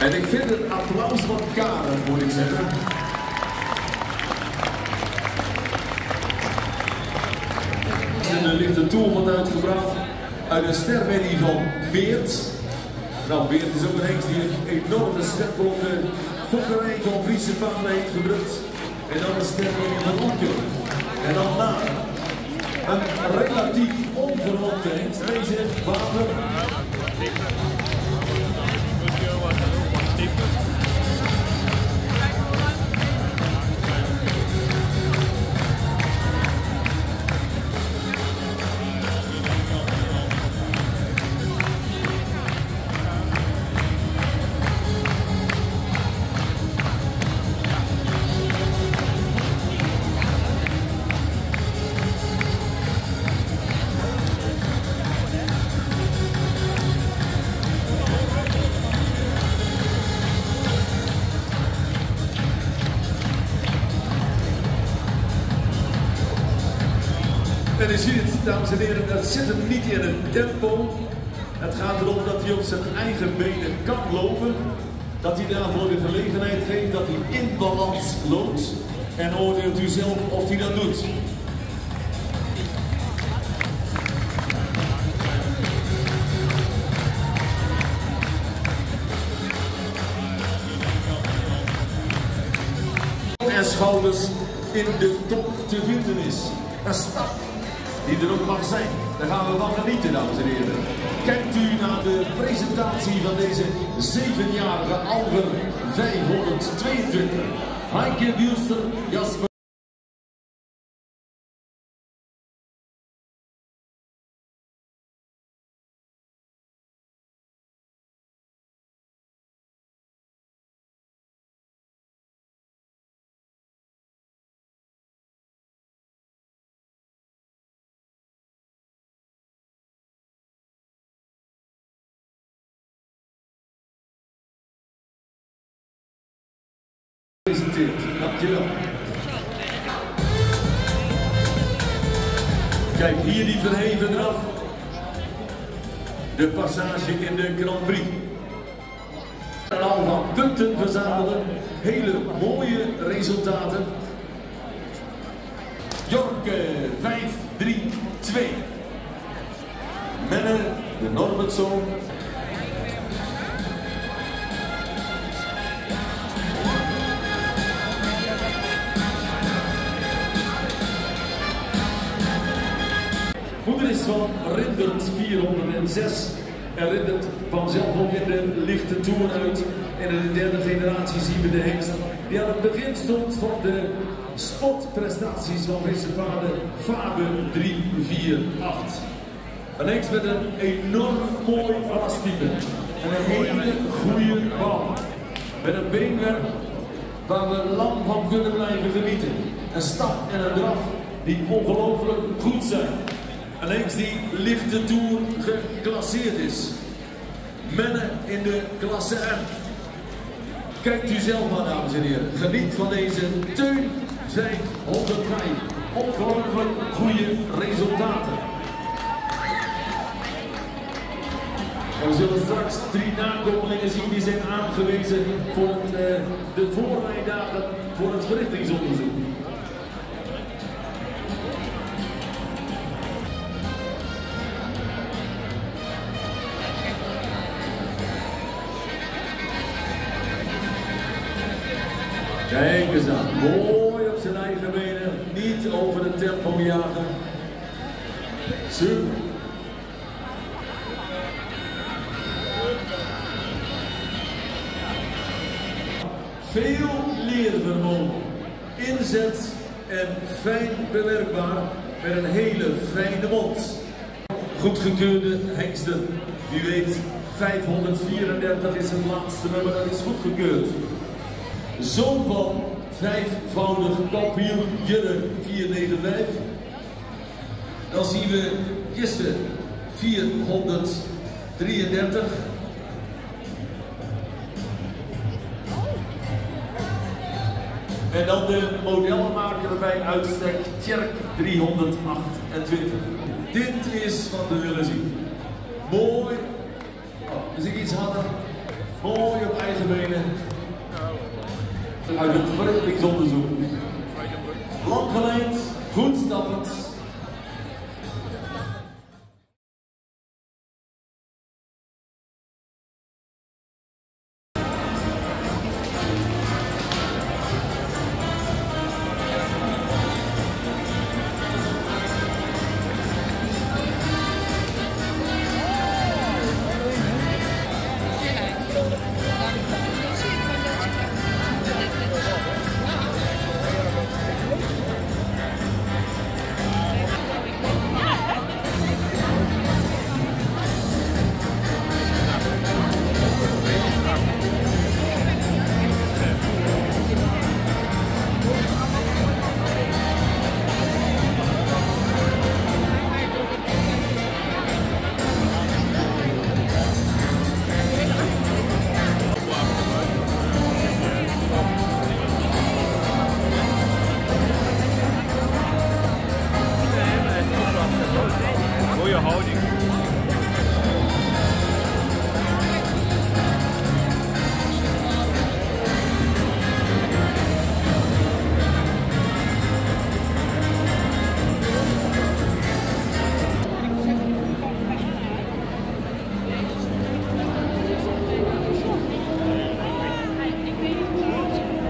En ik vind een applaus van Karen, moet ik zeggen. Er ligt een tool wat uitgebracht uit een stermedie van Beert. Nou, Beert is ook een hengst die een enorme stempel op de fokkerij van Friese paarden heeft gedrukt. En dan een stermedie van Onke. En dan na een relatief onverwachte hengst, deze wapen. En u ziet het, dames en heren, dat zit hem niet in een tempo. Het gaat erom dat hij op zijn eigen benen kan lopen. Dat hij daarvoor de gelegenheid geeft dat hij in balans loopt. En oordeelt u zelf of hij dat doet. En schouders in de top te vinden is. Een stap die er ook mag zijn. Daar gaan we van genieten, dames en heren. Kijkt u naar de presentatie van deze 7-jarige Alger 522. Heike Buurster, Jasper. Dankjewel. Kijk, hier die verheven eraf. De passage in de Grand Prix. En al van punten verzamelen. Hele mooie resultaten. Jorke 5-3-2. Menne de Norbertson. Moeder is van Rindert 406 en Rindert kwam zelf ook in de lichte toer uit. En in de derde generatie zien we de hengst die aan het begin stond van de spotprestaties van Friese paarden Fabe 348. Een hengst met een enorm mooi alastype en een hele goede bal. Met een beenwerk waar we lang van kunnen blijven genieten. Een stap en een draf die ongelooflijk goed zijn. Een hengst die lichte toer geclasseerd is. Mennen in de klasse M. Kijkt u zelf maar, dames en heren. Geniet van deze Teun 505. Ongelooflijk goede resultaten. En we zullen straks 3 nakomelingen zien die zijn aangewezen voor de voorrijdagen voor het verrichtingsonderzoek. Kijk eens aan, mooi op zijn eigen benen, niet over de tempo jagen. Super. Veel leervermogen, inzet en fijn bewerkbaar met een hele fijne mond. Goedgekeurde hengsten, wie weet 534 is het laatste nummer, dat is goedgekeurd. Zoon van 5-voudig kampioen Jurre 495. Dan zien we Gisteren 433. En dan de modellenmaker bij uitstek Tjerk 328. Dit is wat we willen zien. Mooi. Oh, dus ik iets harder. Mooi op eigen benen. Uit het verrichtingsonderzoek. Lang geleid, goed stappend. Mooie houding.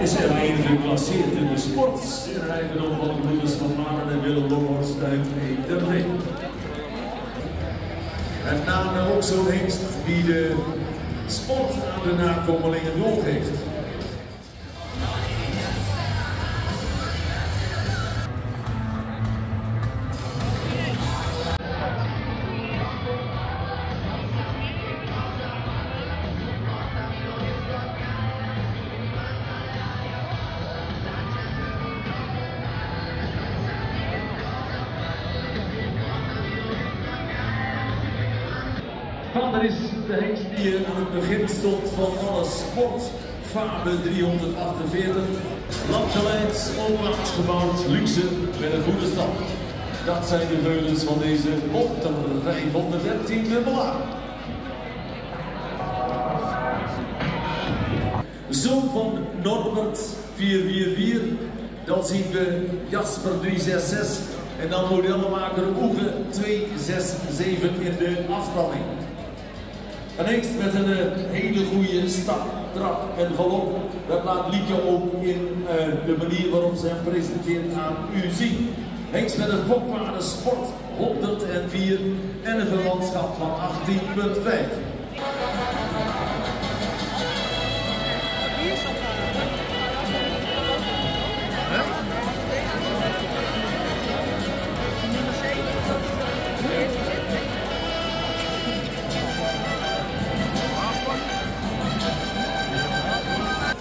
Is er een geclasseerd in de sport in eigendom van de broeders van Maren en Willem Longhorst uit Ederveen. Met name ook zo'n hengst die de sport aan de nakomelingen doorgeeft. Vader is de hengst die aan het begin stond van alle sport. Fabe 348. Landgeleid, onwaarts gebouwd, luxe met een goede stand. Dat zijn de veulens van deze Monter 513 dubbelaar. Zoon van Norbert 444. Dan zien we Jasper 366. En dan modellenmaker Oege 267 in de afspanning. Een hengst met een hele goede stap, trap en galop. Dat laat Lieke ook in de manier waarop ze hem presenteert aan u zien. Hengst met een fokwaarde sport 104 en een verwantschap van 18,5.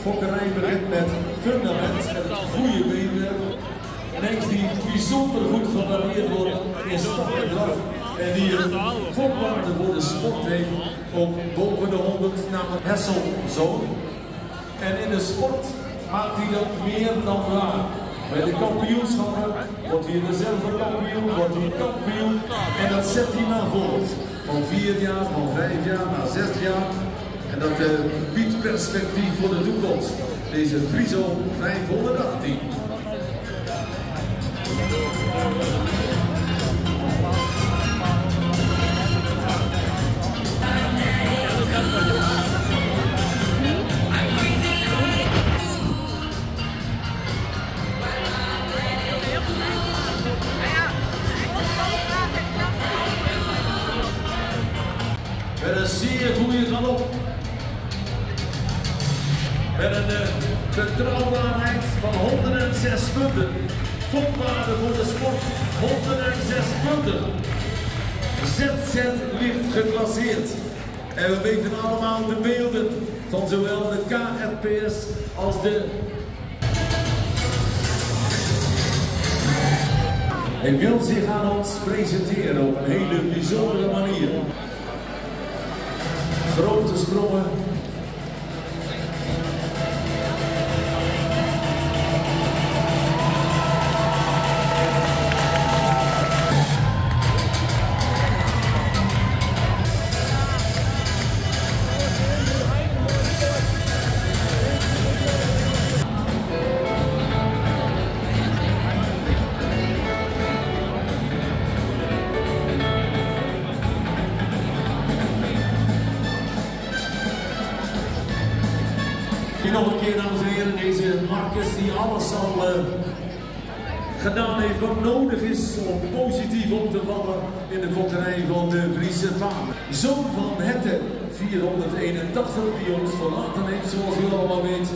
Fokkerij begint met fundament, met het goede beenwerk. Een hengst die bijzonder goed gewaardeerd wordt in stap en draf. En die een fokwaarde voor de sport heeft op boven de 100, namelijk Hesselzoon. En in de sport maakt hij dat meer dan waar. Bij de kampioenschappen wordt hij reservekampioen, wordt hij kampioen. En dat zet hij maar voort. Van 4 jaar, van 5 jaar naar 6 jaar. En dat biedt perspectief voor de toekomst. Deze Friso 518. Met een zeer goede galop. Met een betrouwbaarheid van 106 punten. Topwaarde voor de sport, 106 punten. ZZ ligt geclasseerd. En we weten allemaal de beelden van zowel de KRPS als de... Hij wil zich aan ons presenteren op een hele bijzondere manier. Grote sprongen. nog een keer, dames en heren, deze Marcus die alles al gedaan heeft wat nodig is om positief op te vallen in de fokkerij van de Friese Vaan. Zoon van Hette 481 die ons verlaten heeft, zoals u allemaal weet.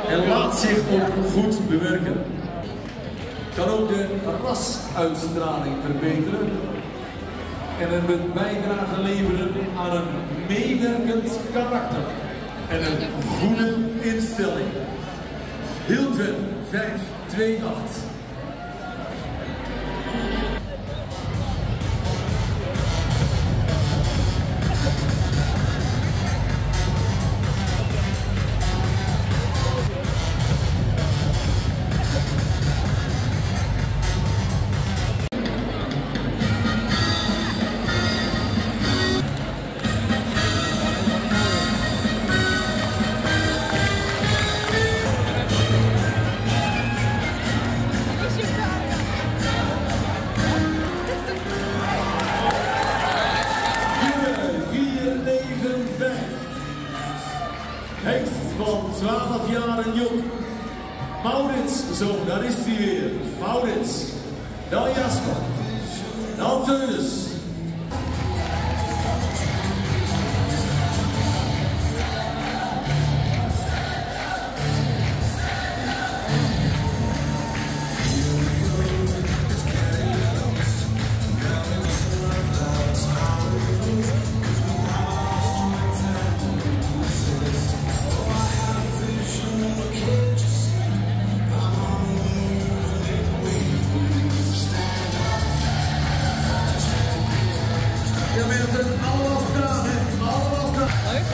En laat zich ook goed bewerken. Kan ook de rasuitstraling verbeteren en een bijdrage leveren aan een meewerkend karakter en een goede instelling. Hilton 528. Hengst van 12 jaar en jong. Maurits, zo, daar is hij weer. Maurits. Dan Jasper. Dan Teunis. Ja, mensen, allemaal staan, hè? Allemaal staan. Leuk?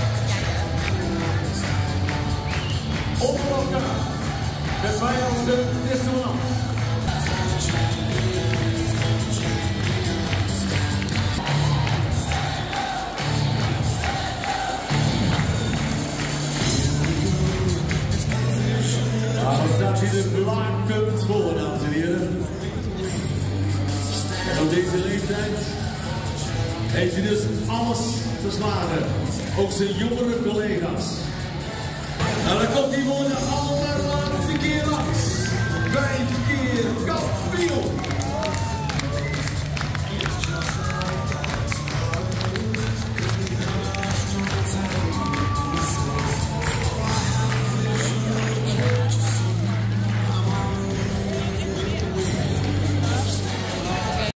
Onder elkaar. Met mij als de dissonant. Nou, dan staat hier de blaakpunt voor, dames en heren. En op deze leeftijd heeft hij dus alles verslagen, ook zijn jongere collega's.